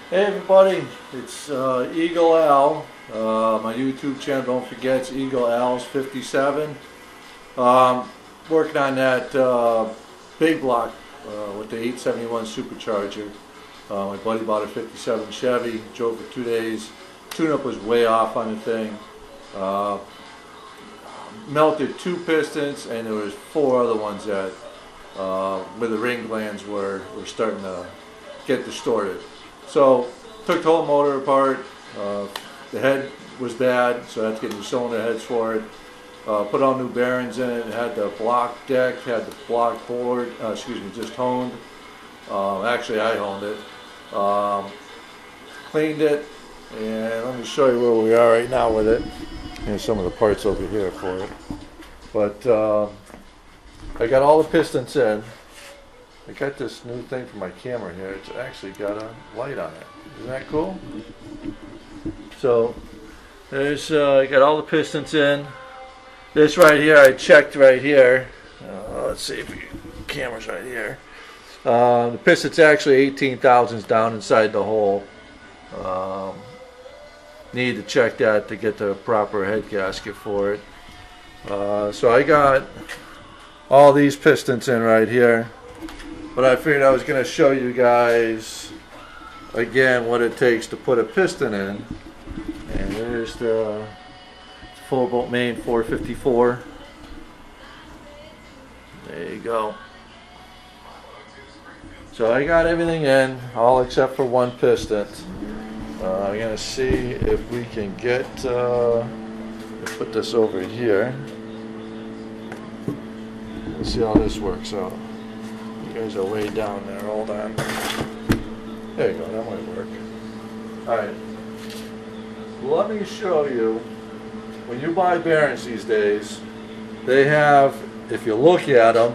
Hey everybody, it's Eagle Al. My YouTube channel, don't forget, it's Eagle Al's 57. Working on that big block with the 871 supercharger. My buddy bought a 57 Chevy, drove for 2 days. Tune-up was way off on the thing. Melted 2 pistons, and there was 4 other ones that where the ring glands were starting to get distorted. So took the whole motor apart. The head was bad, so I had to get new cylinder heads for it. Put all new bearings in it. It had the block deck, had the block board, just honed. Actually I honed it. Cleaned it, and let me show you where we are right now with it. Here's some of the parts over here for it. But I got all the pistons in. I got this new thing for my camera here. It's actually got a light on it. Isn't that cool? So there's I got all the pistons in. This right here, I checked right here. Let's see if the camera's right here. The piston's actually 18 thousandths down inside the hole. Need to check that to get the proper head gasket for it. So I got all these pistons in right here. But I figured I was going to show you guys again what it takes to put a piston in. And there's the full bolt main 454. There you go. So I got everything in, all except for one piston. I'm going to see if we can get, put this over here. Let's see how this works out. You guys are way down there. Hold on. There you go. That might work. Alright. Let me show you. When you buy bearings these days, they have, if you look at them,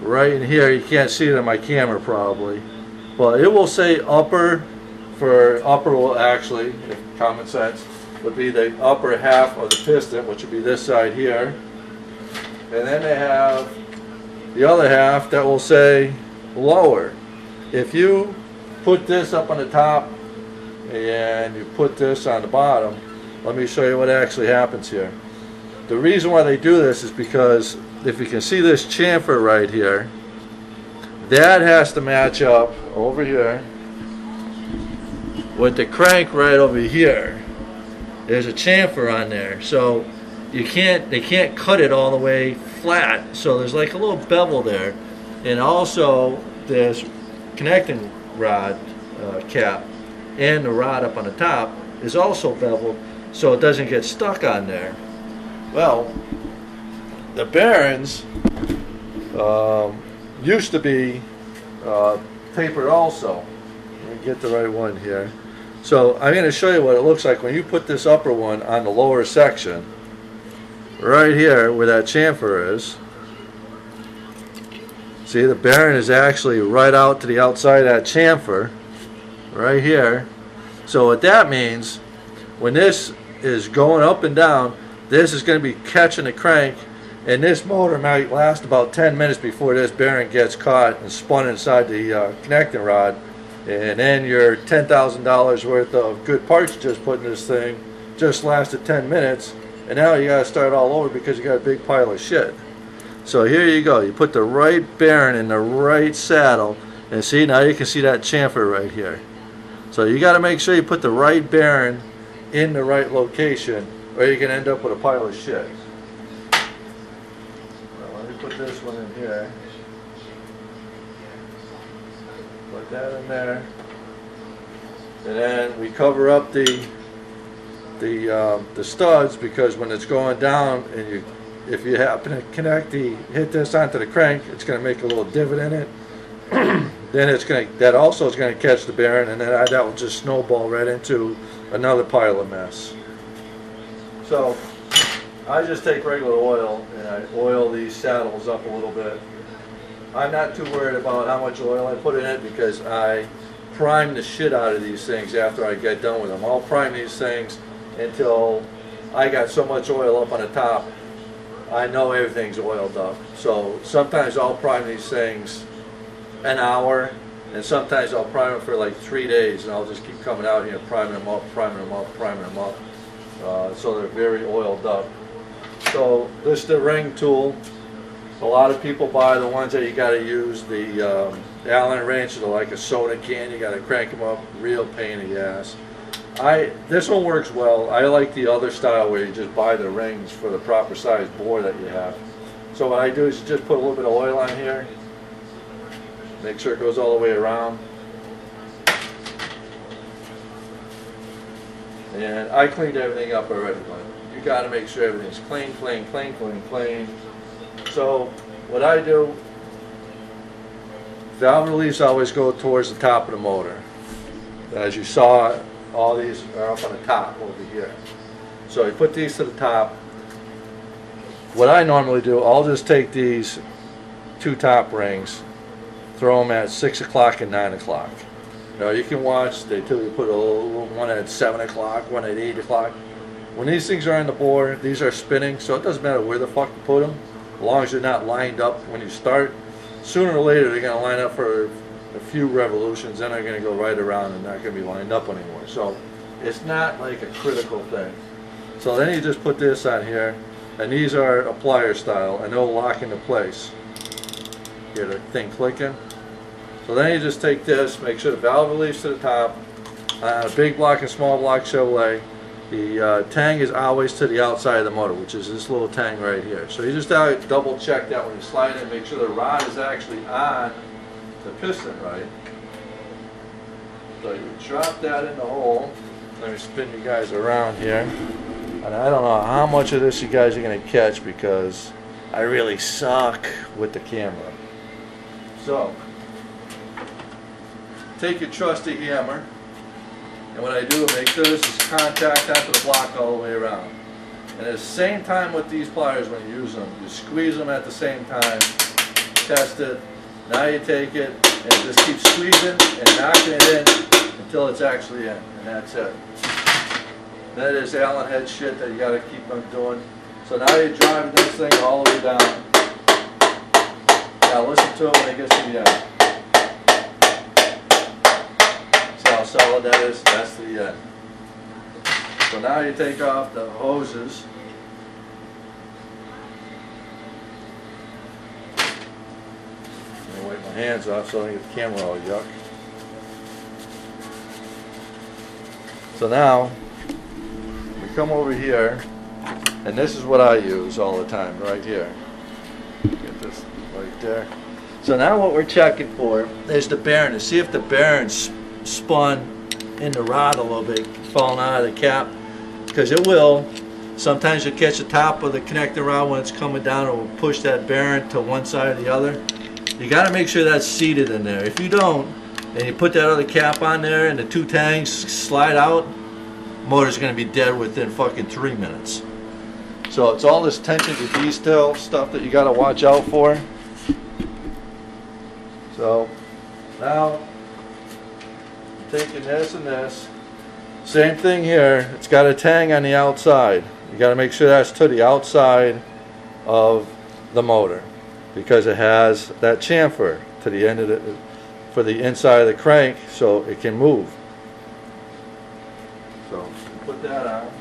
right in here, you can't see it on my camera probably, but it will say upper. For upper will actually, if common sense, would be the upper half of the piston, which would be this side here. And then they have the other half that will say lower. If you put this up on the top and you put this on the bottom, let me show you what actually happens here. The reason why they do this is because if you can see this chamfer right here, that has to match up over here with the crank right over here. There's a chamfer on there, so they can't cut it all the way flat, so there's like a little bevel there. And also this connecting rod cap and the rod up on the top is also beveled, so it doesn't get stuck on there. Well, the bearings used to be tapered also. Let me get the right one here. So I'm going to show you what it looks like when you put this upper one on the lower section. Right here where that chamfer is. See, the bearing is actually right out to the outside of that chamfer. Right here. So what that means, when this is going up and down, this is going to be catching the crank, and this motor might last about 10 minutes before this bearing gets caught and spun inside the connecting rod. And then your $10,000 worth of good parts you just put in this thing just lasted 10 minutes, and now you got to start all over because you got a big pile of shit. So here you go. You put the right bearing in the right saddle, and see, now you can see that chamfer right here. So you got to make sure you put the right bearing in the right location, or you can end up with a pile of shit. Now, let me put this one in here. Put that in there, and then we cover up the studs, because when it's going down and if you happen to hit this onto the crank, it's going to make a little divot in it. Then that also is going to catch the bearing, and then that will just snowball right into another pile of mess. So I just take regular oil and I oil these saddles up a little bit. I'm not too worried about how much oil I put in it, because I prime the shit out of these things after I get done with them. I'll prime these things until I got so much oil up on the top, I know everything's oiled up. So sometimes I'll prime these things an hour, And sometimes I'll prime them for like 3 days, and I'll just keep coming out here, priming them up, priming them up, priming them up, so they're very oiled up. So this is the ring tool. A lot of people buy the ones that you got to use, the Allen wrenches are like a soda can. You got to crank them up, real pain in the ass. This one works well. I like the other style where you just buy the rings for the proper size bore that you have. So what I do is just put a little bit of oil on here, make sure it goes all the way around, and I cleaned everything up already, but you got to make sure everything's clean, clean, clean, clean, clean. So what I do, valve reliefs always go towards the top of the motor. As you saw, all these are up on the top over here. So you put these to the top. What I normally do, I'll just take these 2 top rings, throw them at 6 o'clock and 9 o'clock. You know, you can watch, they tell you put a little one at 7 o'clock, one at 8 o'clock. When these things are on the bore, these are spinning, so it doesn't matter where the fuck you put them, as long as they're not lined up when you start. Sooner or later, they're going to line up for a few revolutions, then they're going to go right around and not going to be lined up anymore. So it's not like a critical thing. So then you just put this on here, and these are a plier style, and they'll lock into place. Hear the thing clicking. So then you just take this, make sure the valve relief's to the top. On a big block and small block Chevrolet, the tang is always to the outside of the motor, which is this little tang right here. So you just double check that when you slide in, make sure the rod is actually on the piston right. So you drop that in the hole. Let me spin you guys around here. And I don't know how much of this you guys are going to catch because I really suck with the camera. So, take your trusty hammer, and what I do is make sure this is contact onto the block all the way around. And at the same time with these pliers when you use them, you squeeze them at the same time, test it. Now you take it and just keep squeezing and knocking it in until it's actually in, and that's it. That is Allen head shit that you got to keep on doing. So now you're driving this thing all the way down. Now listen to it when it gets to the end. See how solid that is? That's the end. So now you take off the hoses. I'm gonna wipe my hands off so I don't get the camera all yuck. So now we come over here, and this is what I use all the time, right here. Get this right there. So now what we're checking for is the bearing, to see if the bearing's spun in the rod a little bit, falling out of the cap, because it will. Sometimes you'll catch the top of the connecting rod when it's coming down, it will push that bearing to one side or the other. You got to make sure that's seated in there. If you don't, and you put that other cap on there and the 2 tangs slide out, motor's going to be dead within fucking 3 minutes. So it's all this tension to detail stuff that you got to watch out for. So now taking this and this, same thing here. It's got a tang on the outside. You got to make sure that's to the outside of the motor because it has that chamfer to the end of the, for the inside of the crank so it can move. So put that on.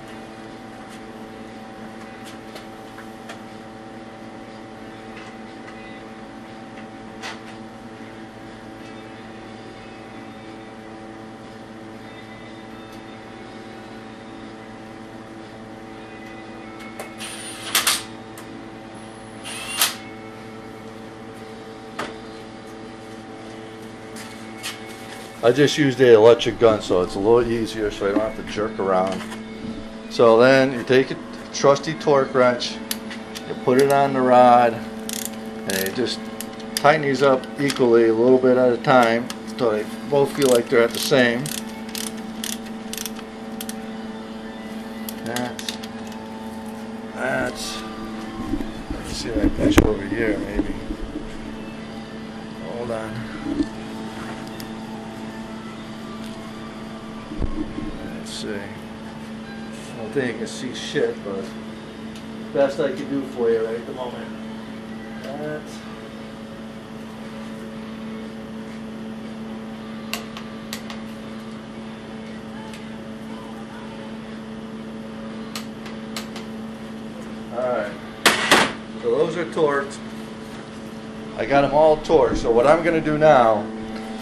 I just use the electric gun so it's a little easier so I don't have to jerk around. So then you take a trusty torque wrench, you put it on the rod, and you just tighten these up equally a little bit at a time so they both feel like they're at the same. That's let me see that picture over here maybe. Hold on. Let's see. I don't think you can see shit, but best I can do for you right at the moment. Alright, so those are torqued. I got them all torqued. So what I'm going to do now,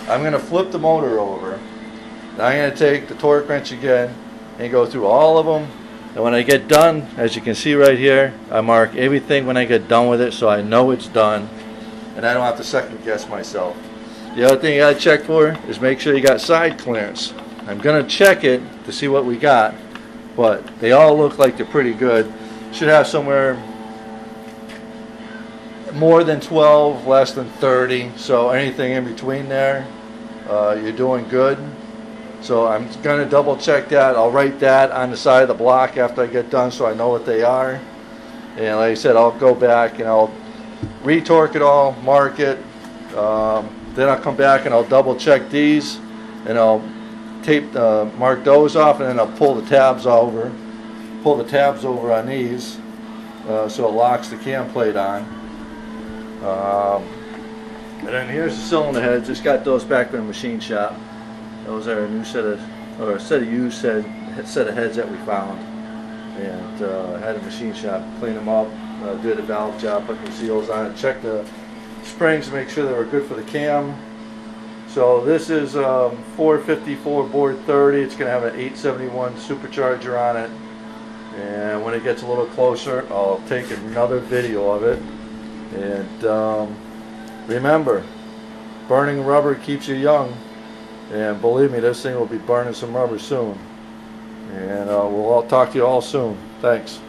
I'm going to flip the motor over. Now I'm going to take the torque wrench again and go through all of them. And when I get done, as you can see right here, I mark everything when I get done with it so I know it's done. And I don't have to second guess myself. The other thing you got to check for is make sure you got side clearance. I'm going to check it to see what we got, but they all look like they're pretty good. Should have somewhere more than 12, less than 30, so anything in between there, you're doing good. So I'm going to double check that. I'll write that on the side of the block after I get done so I know what they are. And like I said, I'll go back and I'll re-torque it all, mark it. Then I'll come back and I'll double check these and I'll tape mark those off, and then I'll pull the tabs over on these so it locks the cam plate on. And then here's the cylinder heads. Just got those back from the machine shop. Those are a new set of used set of heads that we found, and had a machine shop clean them up, did a valve job, put new seals on it, check the springs to make sure they were good for the cam. So this is 454 board 30. It's going to have an 871 supercharger on it, and when it gets a little closer I'll take another video of it. And remember, burning rubber keeps you young, and believe me, this thing will be burning some rubber soon. And we'll all talk to you all soon. Thanks.